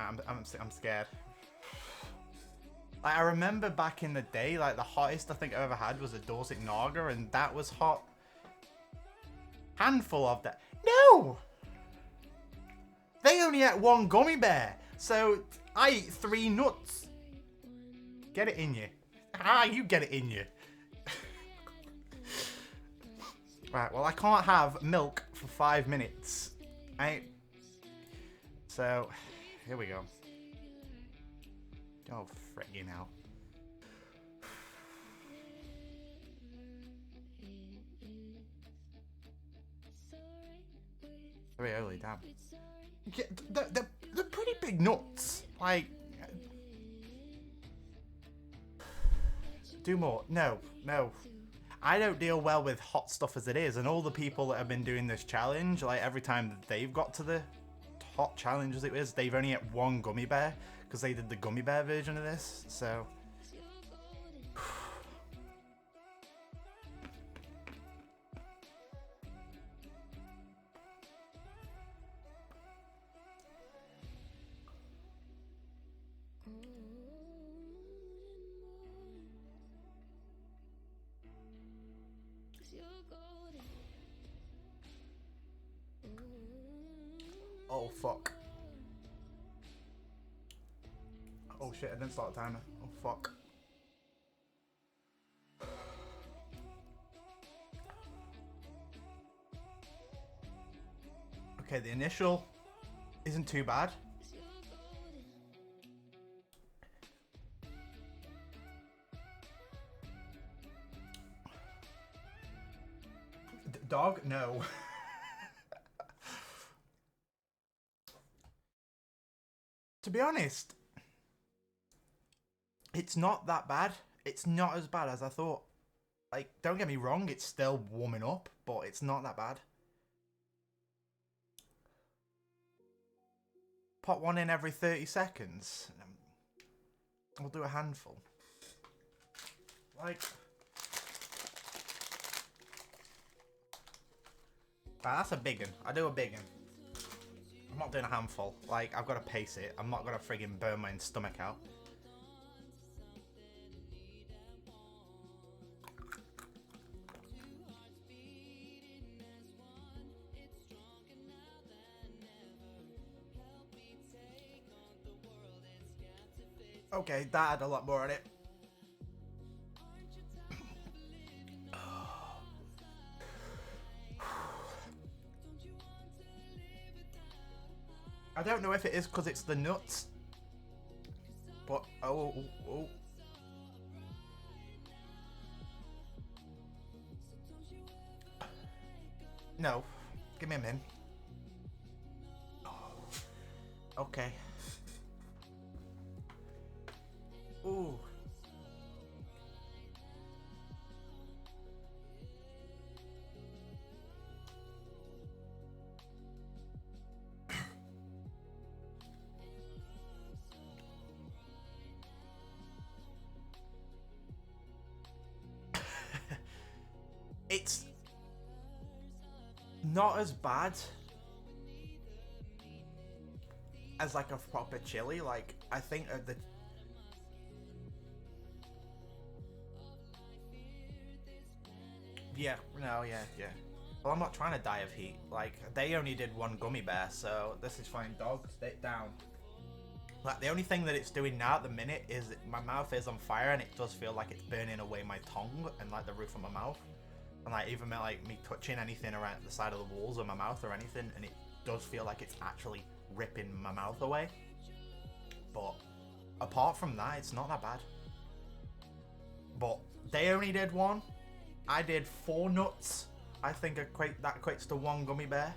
I'm scared. Like, I remember back in the day, like the hottest I think I ever had was a Dorset Naga, and that was hot. Handful of that. No! They only ate one gummy bear, so I eat 3 nuts. Get it in you. Ah, you get it in you. Right, well I can't have milk for 5 minutes. So, here we go. Oh, friggin' hell. Very early, damn. Yeah, they're pretty big nuts. Like, do more. No. I don't deal well with hot stuff as it is, and all the people that have been doing this challenge, like every time that they've got to the hot challenge as it is, they've only ate 1 gummy bear, because they did the gummy bear version of this, so... Oh, fuck. Oh shit, I didn't start the timer. Oh, fuck. Okay, the initial isn't too bad. Dog? No. To be honest, it's not that bad. It's not as bad as I thought. Like, don't get me wrong, it's still warming up, but it's not that bad. Pop one in every 30 seconds. We'll do a handful. Like... that's a big one. I do a big one. I'm not doing a handful. Like, I've got to pace it. I'm not going to friggin' burn my stomach out. Okay, that had a lot more on it. I don't know if it is because it's the nuts, but oh. No, give me a min. Okay. Ooh. It's not as bad as like a proper chili. Like, I think the yeah. Well, I'm not trying to die of heat. Like, they only did 1 gummy bear, so this is fine. Dog, stay down. Like, the only thing that it's doing now at the minute is my mouth is on fire, and it does feel like it's burning away my tongue and like the roof of my mouth. And like, even like me touching anything around the side of the walls of my mouth or anything, and it does feel like it's actually ripping my mouth away. But apart from that, it's not that bad. But they only did 1. I did 4 nuts. I think that equates to 1 gummy bear.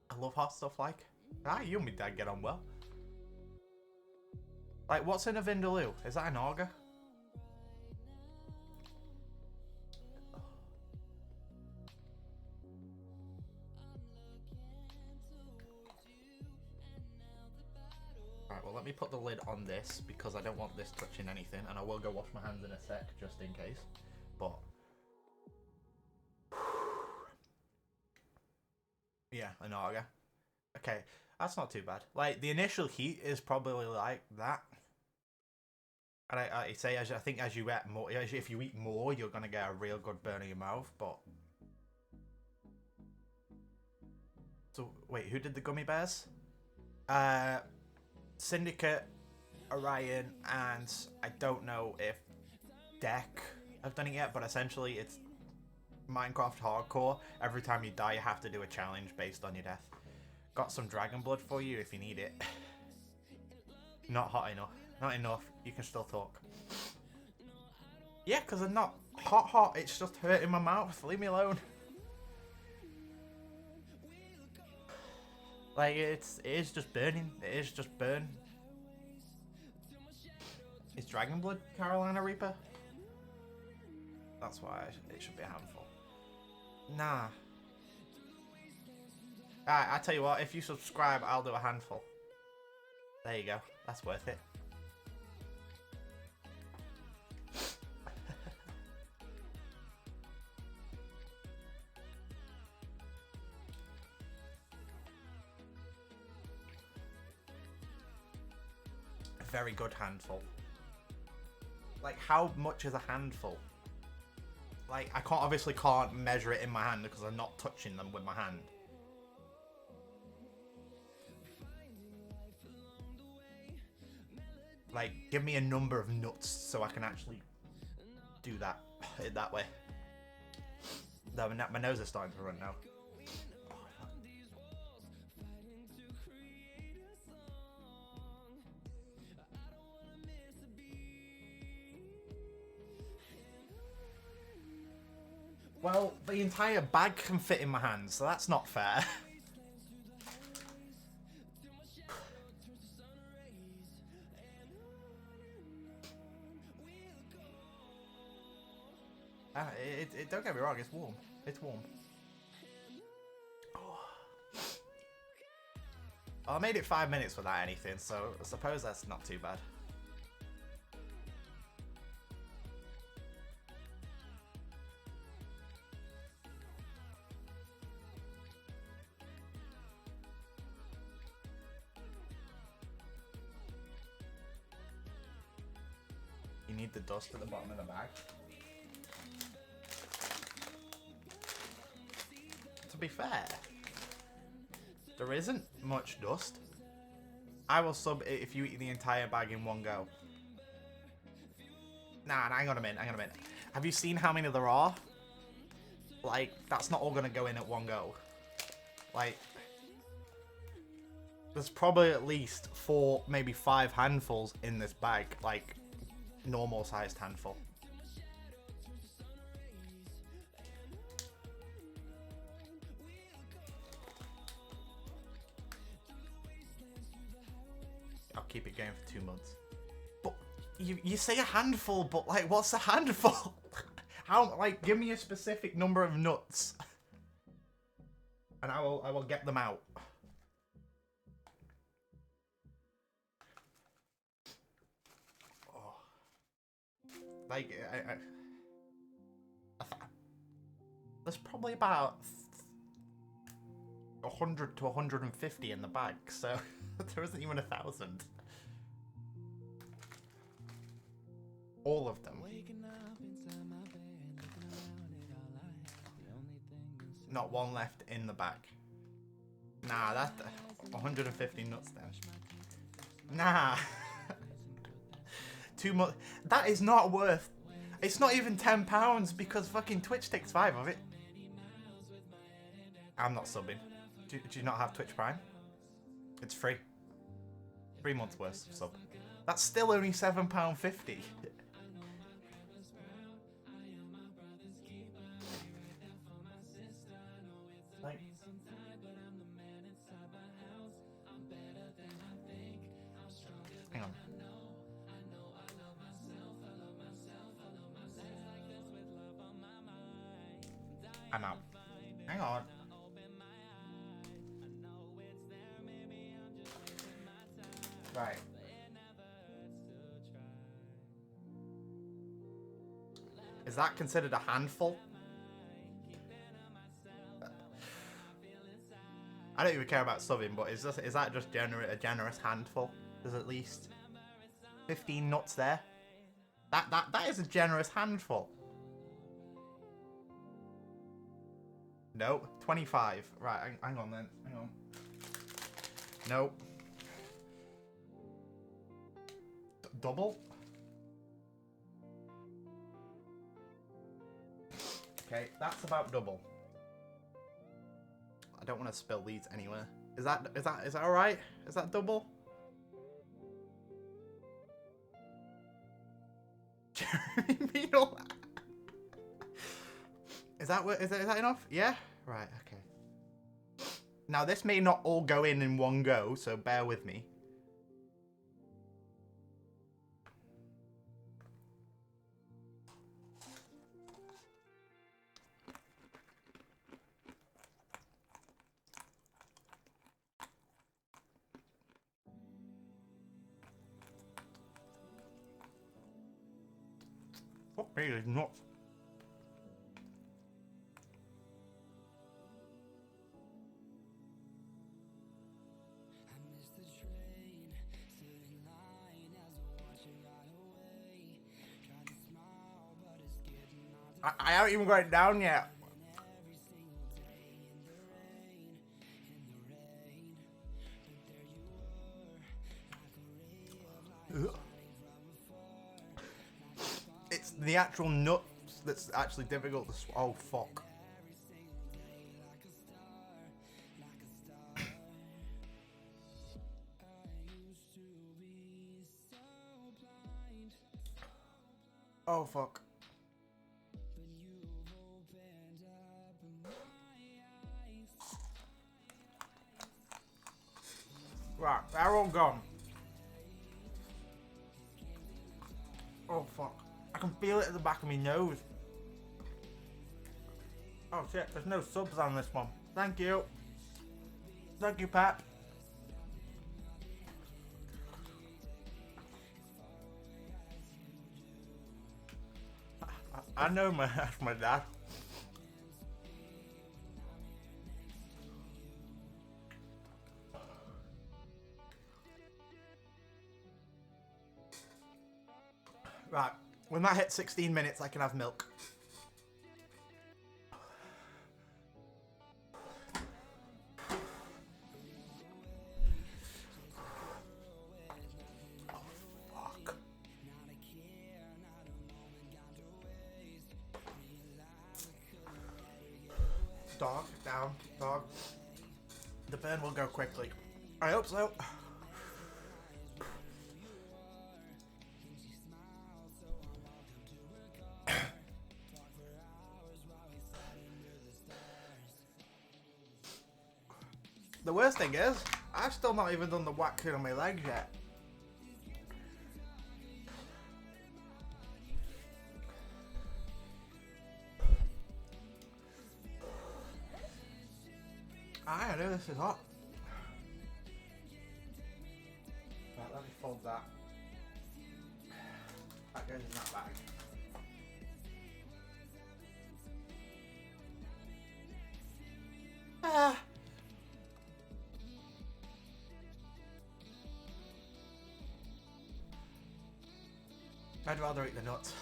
I love hot stuff like. You and me dad get on well. Like, what's in a vindaloo? Is that an auger? Alright, well, let me put the lid on this because I don't want this touching anything, and I will go wash my hands in a sec just in case. But yeah, an auger. Okay, that's not too bad. Like, the initial heat is probably like that. And I say, I think as you eat more, if you eat more, you're going to get a real good burn in your mouth, but... So, wait, who did the gummy bears? Syndicate, Orion, and I don't know if Deck have done it yet, but essentially it's Minecraft Hardcore. Every time you die, you have to do a challenge based on your death. Got some dragon blood for you if you need it. Not hot enough. Not enough. You can still talk. Yeah, because I'm not hot. It's just hurting my mouth. Leave me alone. Like, it is just burning. It is just burn. Is dragon blood Carolina Reaper? That's why it should be a handful. Nah. Alright, I tell you what, if you subscribe, I'll do a handful. There you go. That's worth it. A very good handful. Like, how much is a handful? Like, I obviously can't measure it in my hand because I'm not touching them with my hand. Like, give me a number of nuts so I can actually do that that way. No, my nose is starting to run now. Well, the entire bag can fit in my hand, so that's not fair. Don't get me wrong, it's warm. It's warm. Oh, I made it 5 minutes without anything, so I suppose that's not too bad. You need the dust at the bottom of the bag. To be fair, there isn't much dust. I will sub it if you eat the entire bag in one go. Nah, hang on a minute, Have you seen how many there are? Like, that's not all gonna go in at one go. Like, there's probably at least 4, maybe 5 handfuls in this bag. Like, normal sized handful. I'll keep it going for 2 months. But you say a handful, but like, what's a handful? How, like, give me a specific number of nuts, and I will get them out. Oh. Like, there's probably about 100 to 150 in the bag, so there isn't even 1,000. All of them. Not one left in the bag. Nah, that's 150 nuts then. Nah. Too much. That is not worth. It's not even £10 because fucking Twitch takes 5 of it. I'm not subbing. Do you not have Twitch Prime? It's free. 3 months worth of sub. That's still only £7.50. Like, hang on. I'm out. Hang on. Right. Is that considered a handful? I don't even care about subbing, but is that just a generous handful? There's at least 15 nuts there. That is a generous handful. No, 25. Right, hang on then. Hang on. Nope. Double? Okay, that's about double. I don't want to spill these anywhere. Is that all right? Is that double? Jeremy Beadle. Is that enough? Yeah. Right. Okay. Now this may not all go in one go, so bear with me. Fuck me, there's nuts. I haven't even got it down yet. It's the actual nuts that's actually difficult to swallow. Oh, fuck. Oh, fuck. Right, they're all gone. Oh, fuck. I can feel it at the back of my nose. Oh, shit. There's no subs on this one. Thank you. Thank you, Pep. I know that's my dad. Right, when that hits 16 minutes, I can have milk. Oh, fuck. Dog, down, dog. The burn will go quickly. I hope so. The worst thing is, I've still not even done the waxing on my legs yet. I know this is hot. Right, let me fold that. That goes in that bag. Ah. I'd rather eat the nuts.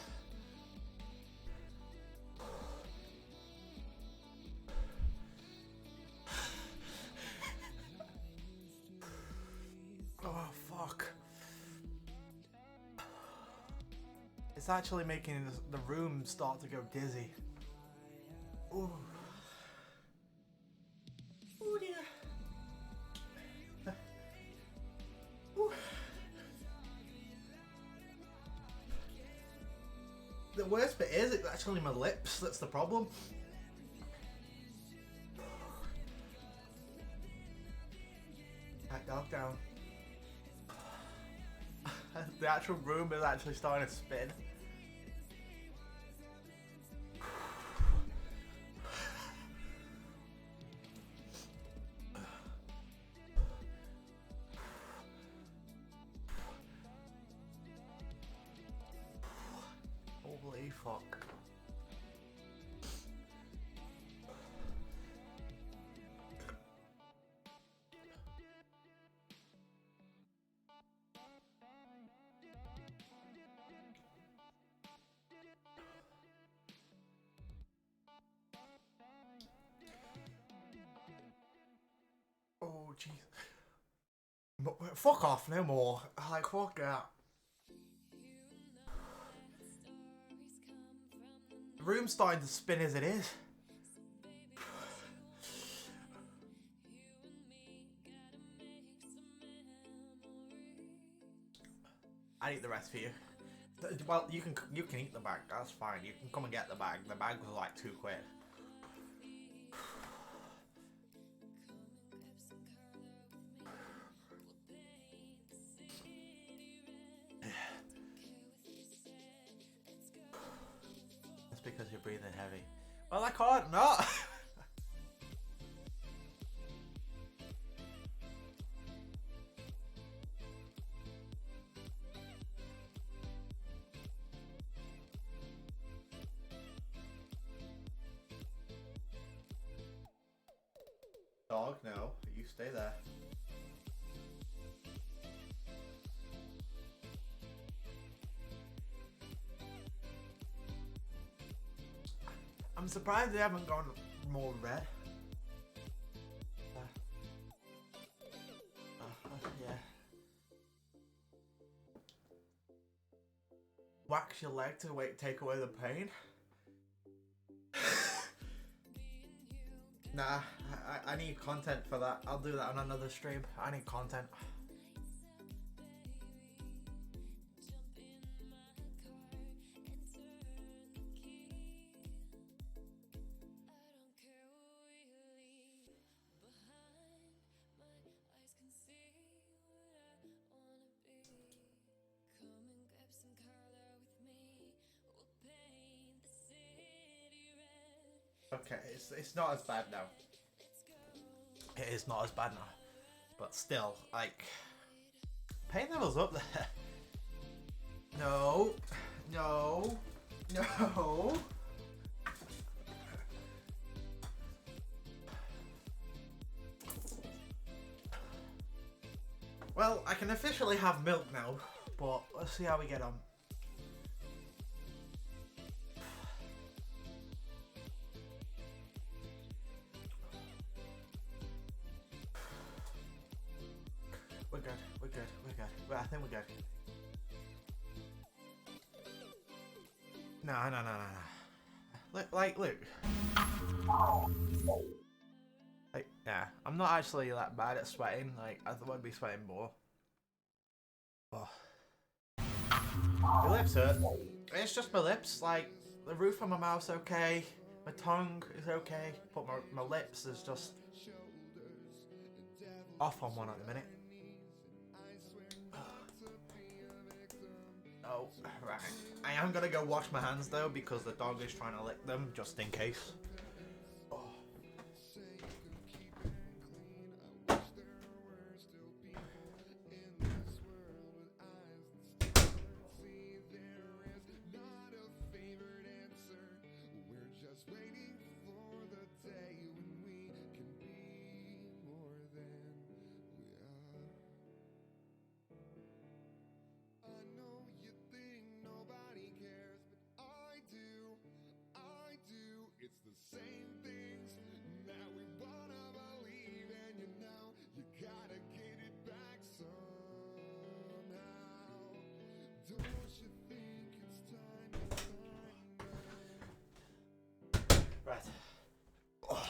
Oh, fuck. It's actually making the room start to go dizzy. Ooh. Ooh, dear. Ooh. The worst bit is, it's actually my lips that's the problem. Right, dog down. The actual room is actually starting to spin. Holy fuck. Fuck off, no more. Like, fuck that. The room's starting to spin as it is. I eat the rest for you. Well, you can eat the bag. That's fine. You can come and get the bag. The bag was like £2. That's because you're breathing heavy. Well, I can't not. Dog, no. You stay there. I'm surprised they haven't gone more red. Yeah. Wax your leg to take away the pain. Nah, I need content for that. I'll do that on another stream. I need content. Okay, it's not as bad now. It is not as bad now. But still, like, pain level's up there. No. No. No. Well, I can officially have milk now, but let's see how we get on. We're good, we're good, we're good. Well, I think we're good. No. Look. Like, yeah, I'm not actually that bad at sweating. Like, I would be sweating more. Oh. My lips hurt. It's just my lips. Like, the roof of my mouth's okay. My tongue is okay. But my lips is just off on one at the minute. Oh, right. I am gonna go wash my hands though because the dog is trying to lick them just in case. Oh. Right. Oh.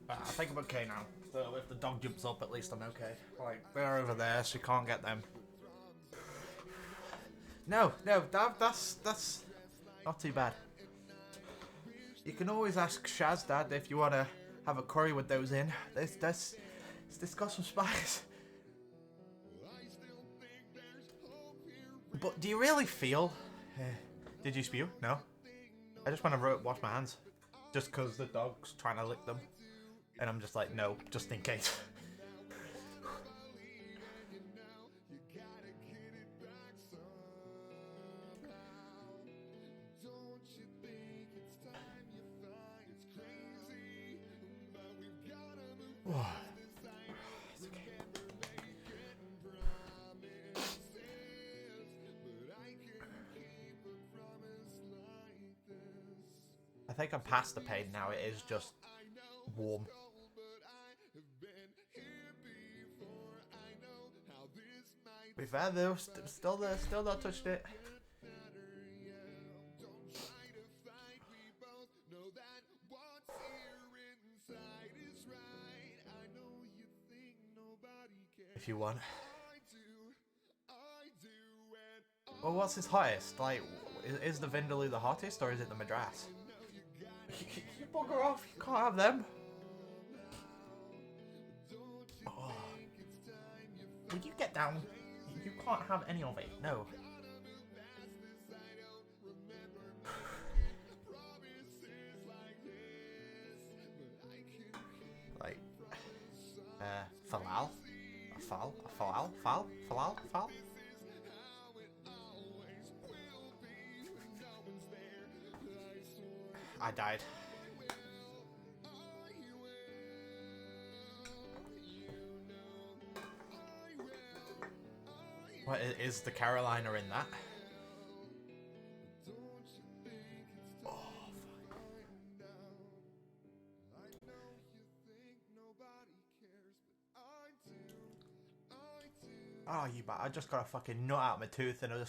I think I'm okay now. So if the dog jumps up, at least I'm okay. Like, they're over there, so you can't get them. No, that's not too bad. You can always ask Shaz, Dad, if you want to have a curry with those in. This got some spice. But do you really feel... did you spew? No? I just want to wash my hands. Just because the dog's trying to lick them. And I'm just like, no, just in case. I think I'm past the pain now. It is just warm. Be fair though, still there, still not touched it. If you want. Well, what's his hottest? Like, is the Vindaloo the hottest, or is it the Madras? You bugger off, you can't have them. Oh. Will you get down? You can't have any of it, no. Like, falal? Falal? I died. What is the Carolina in that? Oh, fuck. Oh, you bad. I just got a fucking nut out of my tooth and I just